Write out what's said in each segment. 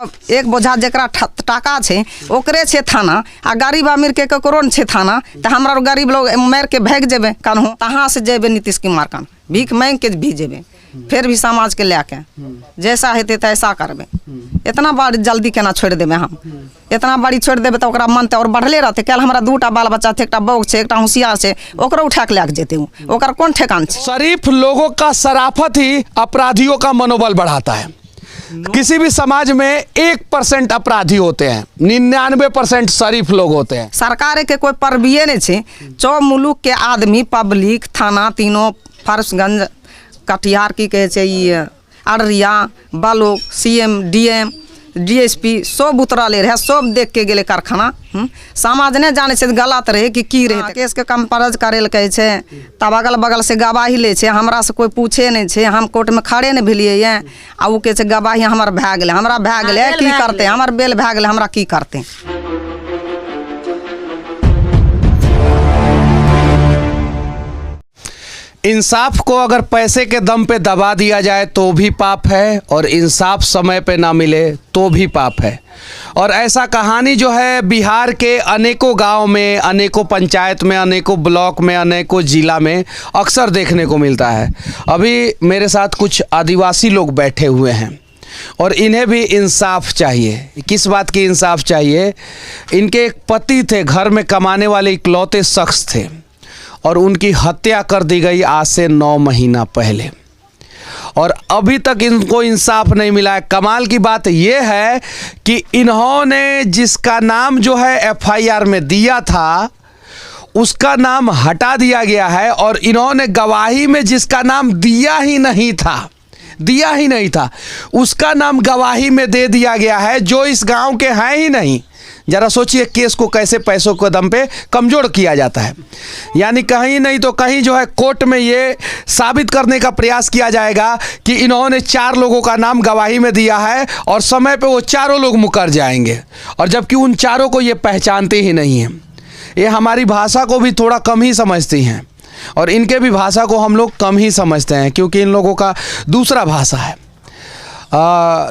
एक बोझा जरा टाका छे ओकरे छे थाना आ गरीब अमीर के ककरो छे थाना तो हमरा गरीब लोग मार के भाग जेबे कन्हू तहाँ से जेबे नीतीश कुमार कन भीख मांग के भी जेबे फिर भी समाज के लेके जैसा हेते तैसा करबे। इतना बड़ी जल्दी केना छोड़ देबे हम, इतना बड़ी छोड़ देबे तो ओकरा मन और बढ़ले रहते। कल हमरा दूटा बाल बच्चा थे, एकटा बौक छे एकटा होशियार छे, ओकरा उठा के लेके जेते ओकर कौन ठेकान छे। शरीफ लोगों का शराफत ही अपराधियों का मनोबल बढ़ाता है। किसी भी समाज में 1% अपराधी होते हैं, 99% शरीफ लोग होते हैं। सरकार के कोई परबिये नहीं छे। चौ मुल्क के आदमी पब्लिक थाना तीनों फर्शगंज कटिहार की कहे छे अररिया बालोक सीएम डीएम डीएसपी सब उतरले रहे, सब देख के गेले कारखाना। समाज ने जाने से गलत रहे कि की रहे। केस के कंपरज करे कहे छे तब अगल बगल से गवाही ले छे, हमरा से कोई पूछे नहीं छे। हम कोर्ट में खड़े नहीं भेलिए ये आ उ कहे छे गवाही हमर भए गेले, हमरा भए गेले की करते, हमर बेल भए गेले, हमरा की करते। इंसाफ को अगर पैसे के दम पे दबा दिया जाए तो भी पाप है, और इंसाफ समय पे ना मिले तो भी पाप है। और ऐसा कहानी जो है बिहार के अनेकों गांव में, अनेकों पंचायत में, अनेकों ब्लॉक में, अनेकों जिला में अक्सर देखने को मिलता है। अभी मेरे साथ कुछ आदिवासी लोग बैठे हुए हैं और इन्हें भी इंसाफ चाहिए। किस बात की इंसाफ चाहिए? इनके एक पति थे, घर में कमाने वाले इकलौते शख्स थे, और उनकी हत्या कर दी गई आज से 9 महीना पहले, और अभी तक इनको इंसाफ नहीं मिला है। कमाल की बात यह है कि इन्होंने जिसका नाम जो है एफआईआर में दिया था उसका नाम हटा दिया गया है, और इन्होंने गवाही में जिसका नाम दिया ही नहीं था उसका नाम गवाही में दे दिया गया है, जो इस गांव के हैं ही नहीं। जरा सोचिए केस को कैसे पैसों के दम पे कमजोर किया जाता है। यानी कहीं नहीं तो कहीं जो है कोर्ट में ये साबित करने का प्रयास किया जाएगा कि इन्होंने 4 लोगों का नाम गवाही में दिया है, और समय पे वो चारों लोग मुकर जाएंगे, और जबकि उन चारों को ये पहचानते ही नहीं हैं। ये हमारी भाषा को भी थोड़ा कम ही समझती हैं, और इनके भी भाषा को हम लोग कम ही समझते हैं, क्योंकि इन लोगों का दूसरा भाषा है।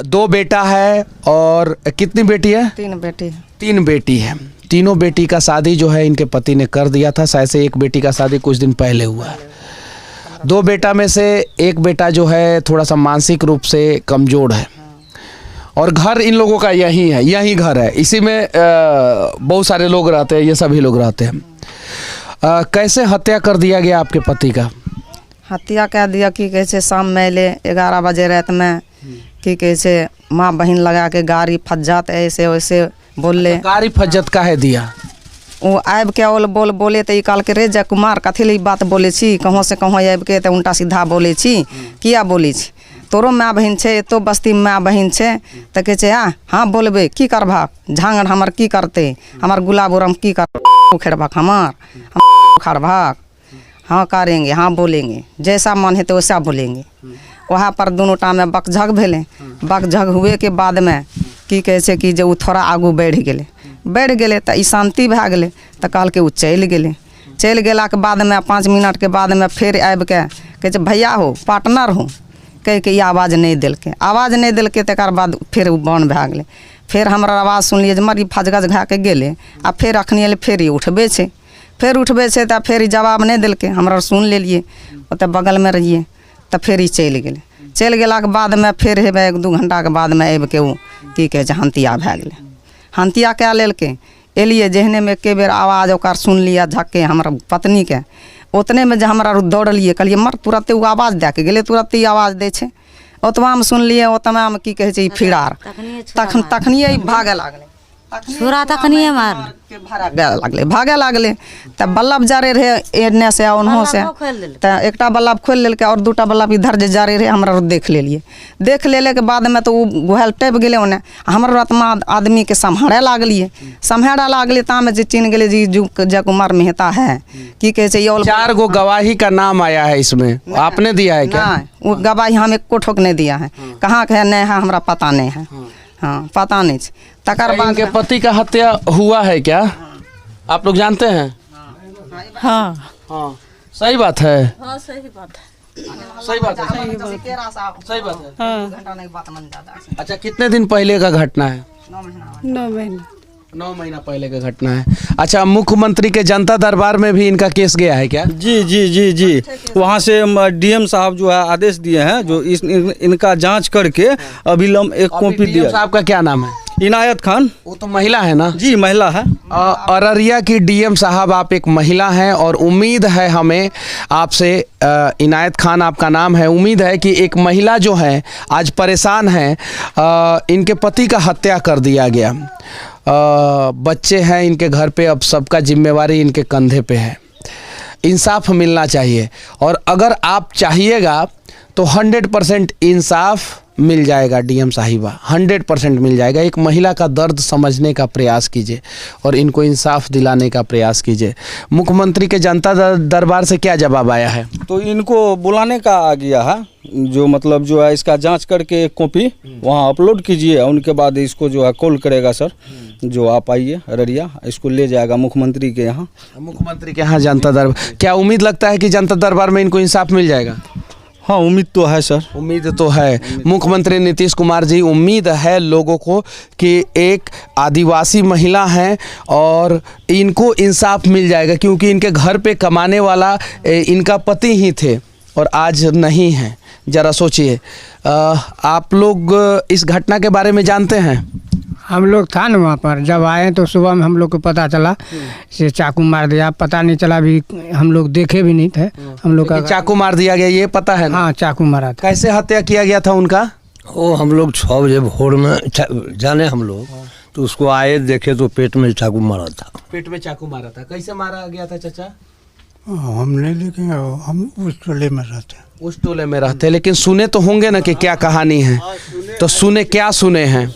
2 बेटा है, और कितनी बेटी है? 3 बेटी। 3 बेटी है। तीनों बेटी का शादी जो है इनके पति ने कर दिया था। शायद से एक बेटी का शादी कुछ दिन पहले हुआ है। 2 बेटा में से एक बेटा जो है थोड़ा सा मानसिक रूप से कमज़ोर है, और घर इन लोगों का यही घर है। इसी में बहुत सारे लोग रहते हैं, ये सभी लोग रहते हैं। कैसे हत्या कर दिया गया आपके पति का? हत्या कह दिया कि कैसे शाम में ले 11 बजे रात में कि कैसे माँ बहन लगा के गाड़ी फज्जत ऐसे वैसे बोले। गाड़ी फज्जत काहे दिया? वो आब के बोले तो कल के रे जय कुमार कथी ले बात बोले छी, कहाँ से कहाँ आब के तो उल्टा सीधा बोले छी, किया बोली छी? तोरो माँ बहन छे, तो बस्ती माँ बहन छे, तो कहे छे हाँ बोलबे की करभा, झांगड़ हमार की करते, हमार गुलाब उरम की कर उखेड़भाक, हमार उखाड़भाक, हाँ करेंगे, हाँ बोलेंगे, जैसा मन है तो वैसा बोलेंगे। वहाँ पर दोनों टाइम में बकझक भेले। बकझक हुए के बाद में की कहे छे कि जो थोड़ा आगू बढ़ गेले तो ई शांति भए गेले, तो कल के चल गेला के बाद में 5 मिनट के बाद में फिर आबि के कहे छे भैया हो पार्टनर हो, कह के आवाज़ नहीं दिलके तकर बाद फिर बन भए गेले। फिर हमारा आवाज़ सुनलिए जे मरी फजगज भए के गेले, आ फिर अखनी एले फिर उठबे छे तो फिर जवाब नहीं दिलके। हमरा सुन लेलिए, ओते बगल में रहिए, तो फिर चल गेला के बाद में फिर हेबे 1-2 घंटा के बाद में आबि के वो की कहे छे हंतिया भए गेले। हंतिया कए लेलके एलिए, जहने में एके बेर आवाज़ ओकर सुन लिया झक्के हमरा पत्नी के, उतने में जे हमरा दौड़लिए, कहलिए मर तुरंते वो आवाज़ दे के गेले, तुरंते ही आवाज़ दे छे। ओतबा में सुनलिए, ओतबा में की कहे छे फिरार, तखनिए भागे लागले, छुरा तखनिए मार भागे लागले। तब बल्लभ जारे रहे एने से उन्हों से, तो एकटा बल्लभ खोल लेलके और 2टा बल्लभ इधर जे जारे रहे हमरा देख लेले के बाद में तो वो गुहल टप गेले ओने। हमर आत्मा आदमी के सम्हारे लागले ता में जे चिन्ह गेले जी जय कुमार मेहता है, की कहे छे। 4 गो गवाही का नाम आया है इसमें, आपने दिया है क्या? वो गवाही हम एक ठोक नहीं दिया है, कहाँ के है नहीं है हमरा पता नहीं है। हाँ पता नहीं। तकर बाद इनके पति का हत्या हुआ है क्या? आप लोग जानते हैं? हाँ हाँ सही बात है। हाँ सही बात है। सही बात है, सही बात है। हाँ। घंटा नहीं बात मन ज्यादा। अच्छा, कितने दिन पहले का घटना है? 9 महीना 9 महीना 9 महीना पहले का घटना है। अच्छा, मुख्यमंत्री के जनता दरबार में भी इनका केस गया है क्या? जी जी जी जी, वहाँ से डीएम साहब जो है आदेश दिए हैं, जो इनका जांच करके अविलंब एक कॉपी डीएम दिया। साहब का क्या नाम है? इनायत खान। वो तो महिला है ना? जी महिला है। अररिया की डीएम साहब, आप एक महिला हैं और उम्मीद है हमें आपसे, इनायत खान आपका नाम है, उम्मीद है कि एक महिला जो है आज परेशान है, इनके पति का हत्या कर दिया गया, बच्चे हैं इनके घर पे, अब सबका जिम्मेवारी इनके कंधे पे है। इंसाफ मिलना चाहिए और अगर आप चाहिएगा तो 100% इंसाफ मिल जाएगा दीएम साहिबा, 100% मिल जाएगा। एक महिला का दर्द समझने का प्रयास कीजिए और इनको इंसाफ दिलाने का प्रयास कीजिए। मुख्यमंत्री के जनता दरबार से क्या जवाब आया है? तो इनको बुलाने का आ गया है, जो मतलब जो है इसका जांच करके कॉपी वहाँ अपलोड कीजिए, उनके बाद इसको जो है कॉल करेगा सर, जो आप आइए अररिया, इसको ले जाएगा मुख्यमंत्री के यहाँ। मुख्यमंत्री के यहाँ जनता दरबार, क्या उम्मीद लगता है कि जनता दरबार में इनको इंसाफ मिल जाएगा? हाँ उम्मीद तो है सर, उम्मीद तो है। मुख्यमंत्री नीतीश कुमार जी, उम्मीद है लोगों को कि एक आदिवासी महिला हैं और इनको इंसाफ मिल जाएगा, क्योंकि इनके घर पे कमाने वाला इनका पति ही थे और आज नहीं हैं। ज़रा सोचिए, आप लोग इस घटना के बारे में जानते हैं? हम लोग था ना वहाँ पर, जब आए तो सुबह में हम लोग को पता चला से चाकू मार दिया, पता नहीं चला भी, हम लोग देखे भी नहीं थे हम लोग का। चाकू मार दिया गया ये पता है ना? हाँ चाकू मारा था। कैसे हत्या किया गया था उनका? वो हम लोग 6 बजे भोर में जाने हम लोग, तो उसको आए देखे तो पेट में चाकू मारा था। पेट में चाकू मारा था। कैसे मारा गया था चाचा? हम नहीं देखे, हम उस टोले में रहते हैं। उस टोले में रहते, लेकिन सुने तो होंगे ना कि क्या कहानी है, तो सुने, क्या सुने हैं?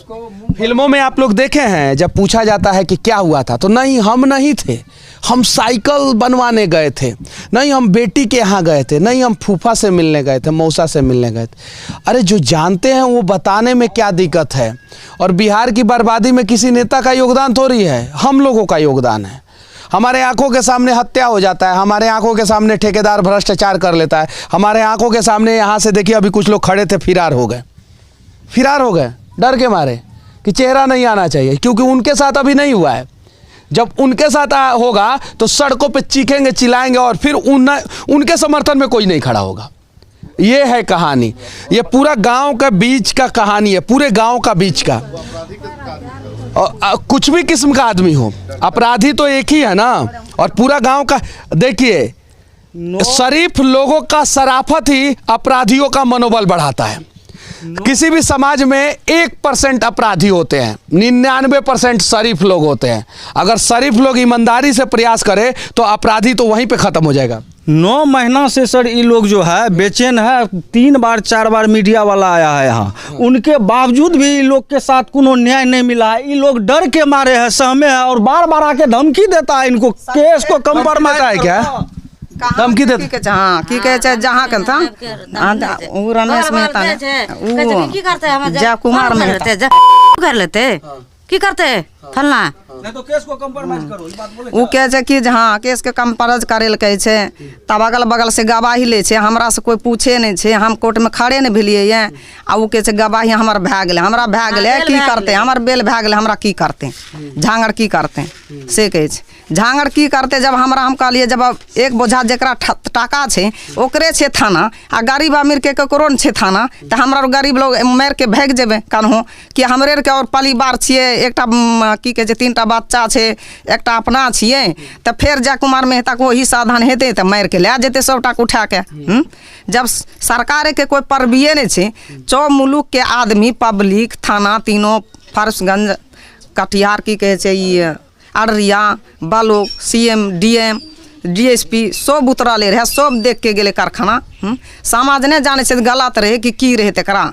फिल्मों में आप लोग देखे हैं, जब पूछा जाता है कि क्या हुआ था तो नहीं हम नहीं थे, हम साइकिल बनवाने गए थे, नहीं हम बेटी के यहाँ गए थे, नहीं हम फूफा से मिलने गए थे, मौसा से मिलने गए थे। अरे जो जानते हैं वो बताने में क्या दिक्कत है? और बिहार की बर्बादी में किसी नेता का योगदान थोड़ी है, हम लोगों का योगदान है। हमारे आंखों के सामने हत्या हो जाता है, हमारे आंखों के सामने ठेकेदार भ्रष्टाचार कर लेता है, हमारे आंखों के सामने, यहाँ से देखिए अभी कुछ लोग खड़े थे, फरार हो गए डर के मारे कि चेहरा नहीं आना चाहिए, क्योंकि उनके साथ अभी नहीं हुआ है। जब उनके साथ होगा तो सड़कों पे चीखेंगे, चिल्लाएंगे और फिर उनके समर्थन में कोई नहीं खड़ा होगा। ये है कहानी, ये पूरा गांव का बीच का कहानी है, पूरे गांव का बीच का। और कुछ भी किस्म का आदमी हो, अपराधी तो एक ही है ना। और पूरा गांव का देखिए, शरीफ लोगों का शराफत ही अपराधियों का मनोबल बढ़ाता है। किसी भी समाज में 1% अपराधी होते हैं, 99% शरीफ लोग होते हैं। अगर शरीफ लोग ईमानदारी से प्रयास करें तो अपराधी तो वहीं पे खत्म हो जाएगा। 9 महीना से सर ये लोग जो है बेचैन है, 3 बार 4 बार मीडिया वाला आया है यहाँ, उनके बावजूद भी इन लोग के साथ कोनो न्याय नहीं मिला है। ये लोग डर के मारे हैं, सहमे हैं और बार बार आके धमकी देता है इनको, केस को कंप्रोमाइज है क्या? धमकी देता? हाँ की कहे छै जहाँ के था वो रमेश मेहता जय कुमार मेहता कर लेते की करते फलना नहीं तो केस को कंप्रोमाइज करो, ई बात बोले। वो कहे छै कि हाँ केस के कंप्रोमाइज करे ल कहे छै, तब अगल बगल से गवाही ले छै, हमरा से कोई पूछे नहीं छै, हम कोर्ट में खड़े नहीं भेलिए ये, आ वो कहे छै गवाही हमर भए गेलै, हमरा भए गेलै की करते, हमर बेल भए गेलै, हमरा की करते, झांगड़ की करते से कहे छै। झांगड़ की करते जब हमरा हम कहलिए, जब एक बोझा जकरा टाका छै ओकरे छै थाना, आ गरीब अमीर के ककरो नहीं छै थाना, तो हमरा गरीब लोग मार के भाग जेबे कहूँ कि हमरे के और परिवार छिए, एकटा की कहे छै 3टा बच्चा छै, एकटा अपना छिए, तो फिर जय कुमार मेहता को वही साधन हेतै तो मार के ले जेतै सबटा उठा के। जब सरकार के कोई परबिए नहीं छै, 4 मुल्क के आदमी, पब्लिक, थाना तीनों, फर्शगंज, कटिहार की कहे छै ये अररिया, बालोक, CM, DM, DSP सब उतरले रहे, सब देख के गेले कारखाना। समाज नहीं जाने से गलत रहे कि की रहे तकरा,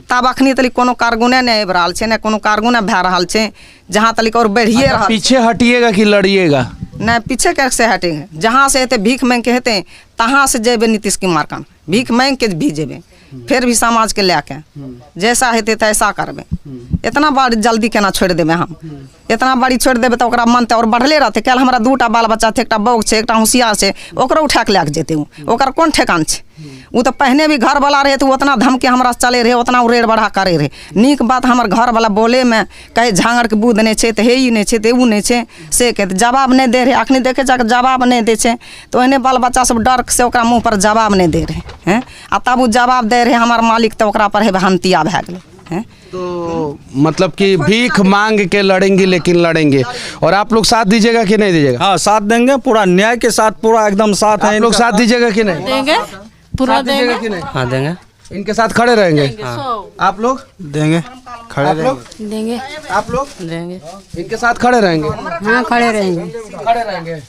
तब अखनी तलिक कोनो कारगुने नहीं आबि रहल छै, नहीं कोनो कारगुने भए रहल छै, जहाँ तलिक और बढ़िए रहल। पीछे हटिएगा कि लड़िएगा? नहीं पीछे कैसे हटेंगे, जहाँ से हेते भीख मांग के हेते तहाँ से जेबे नीतीश कुमार कन, भीख मांग के भी जेबे, फिर भी समाज के लेके जैसा हेते तैसा करबे। इतना बड़ी जल्दी केना छोड़ देबे हम, इतना बड़ी छोड़ देबे तो ओकरा मन तो और बढ़ले रहते। कल हमारा 2टा बाल बच्चा थे, एकटा बौक छै, एकटा होशियार छै, ओकरा उठा के लेके जेते, ओकर कौन ठेकान छै? वो तो पहले भी घर वाला रहे तो उतना धमकी हमरा से चले रहे, उतना रेड़ बढ़ा करे रहे। नीक बात हमर घर वाला बोले में कहे झांगर के बूद नहीं छे, तो हे ई नहीं छे, तो ऊ नहीं छे, से कहते जवाब नहीं दे रहे। अखनी देखे जाकर जवाब नहीं दे छे, तो एने बाल बच्चा सब डर से ओकरा मुँह पर जवाब नहीं दे रहे हैं। आ तब वो जवाब दे रहे हमार मालिक, तो ओकरा पर हंतिया भै गेलै हैं। तो मतलब कि भीख मांग के लड़ेंगे, लेकिन लड़ेंगे। और आप लोग साथ दीजिएगा कि नहीं दीजिएगा? हाँ, साथ देंगे, पूरा न्याय के साथ, पूरा एकदम साथ है। आप लोग साथ दीजिएगा कि नहीं? देंगे, पूरा देंगे कि नहीं? हाँ देंगे। इनके साथ खड़े रहेंगे? आप लोग देंगे, खड़े आप लोग देंगे, आप लोग देंगे। इनके साथ खड़े रहेंगे? हाँ खड़े रहेंगे। खड़े रहेंगे,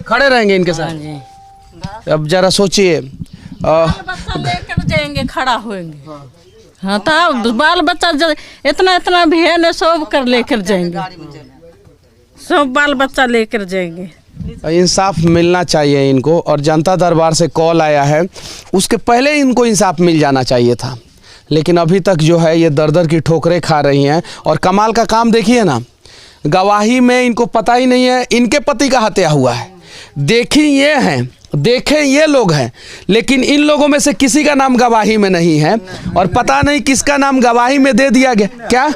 खड़े रहेंगे इनके साथ। अब जरा सोचिए, बच्चा लेकर जाएंगे, खड़ा होएंगे। हाँ तो बाल बच्चा इतना इतना भी है ना, सब कर लेकर जाएंगे, सब बाल बच्चा लेकर जाएंगे। इंसाफ मिलना चाहिए इनको। और जनता दरबार से कॉल आया है, उसके पहले इनको इंसाफ मिल जाना चाहिए था, लेकिन अभी तक जो है ये दर दर की ठोकरें खा रही हैं। और कमाल का काम देखिए ना, गवाही में इनको पता ही नहीं है इनके पति का हत्या हुआ है। देखी ये हैं, देखें ये लोग हैं, लेकिन इन लोगों में से किसी का नाम गवाही में नहीं है। और पता नहीं किसका नाम गवाही में दे दिया गया। क्या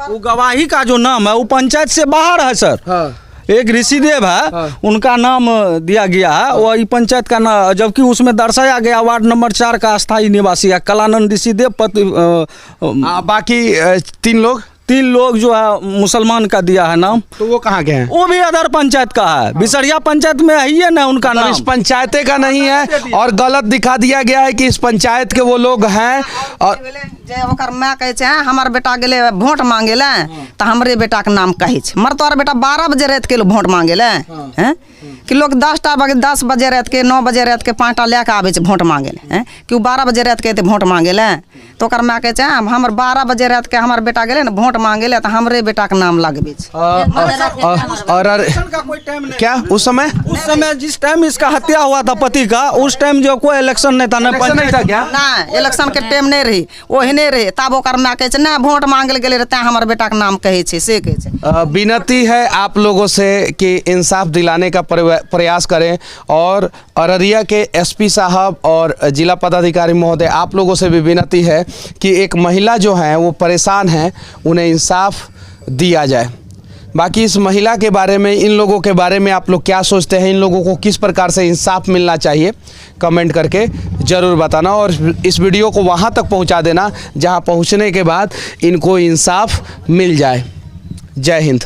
वो गवाही का जो नाम है वो पंचायत से बाहर है सर। हाँ। एक ऋषिदेव है, उनका नाम दिया गया है, वो पंचायत का नाम, जबकि उसमें दर्शाया गया वार्ड नंबर 4 का अस्थायी निवासी है कलानंद ऋषिदेव पति। बाकी तीन लोग जो है मुसलमान का दिया है नाम। तो वो कहाँ के हैं? वो भी अदर पंचायत का है, बिसरिया पंचायत में है ही ना उनका नाम। इस पंचायत का नहीं है और गलत दिखा दिया गया है कि इस पंचायत के वो लोग हैं। और जे ओकर माँ कहे छे हमर बेटा गेले वोट मांगे ले, तो हमरे बेटा के नाम कहे छे। मर तोहर बेटा 12 बजे रात के वोट मांगे ले हैं, कि लोग 10 बजे रात के 9 बजे रात के 5टा लेके आवे छे वोट मांगे ले हैं, कि 12 बजे रात के वोट मांगे ले। तो ओकर माँ कहे छे हमर 12 बजे रात के हमर बेटा गेले ना वोट मांगे ले, तो हमरे बेटा के नाम लगबे छे। और क्या उस समय जिस टाइम इसका हत्या हुआ था पति का, उस टाइम जो कोई इलेक्शन नहीं था ना, पंचायत था क्या? ना इलेक्शन के टाइम नहीं रही, ओहने रहे। तब ओकर माँ कहे छे ना वोट मांगे गेले रहते हमर बेटा के नाम कहे छे, से कहे छे। विनती है आप लोगों से कि इंसाफ दिलाने का प्रयास करें। और अररिया के एसपी साहब और जिला पदाधिकारी महोदय, आप लोगों से भी विनती है कि एक महिला जो है वो परेशान है, उन्हें इंसाफ दिया जाए। बाकी इस महिला के बारे में, इन लोगों के बारे में आप लोग क्या सोचते हैं? इन लोगों को किस प्रकार से इंसाफ मिलना चाहिए, कमेंट करके ज़रूर बताना। और इस वीडियो को वहाँ तक पहुँचा देना जहाँ पहुँचने के बाद इनको इंसाफ मिल जाए। जय हिंद।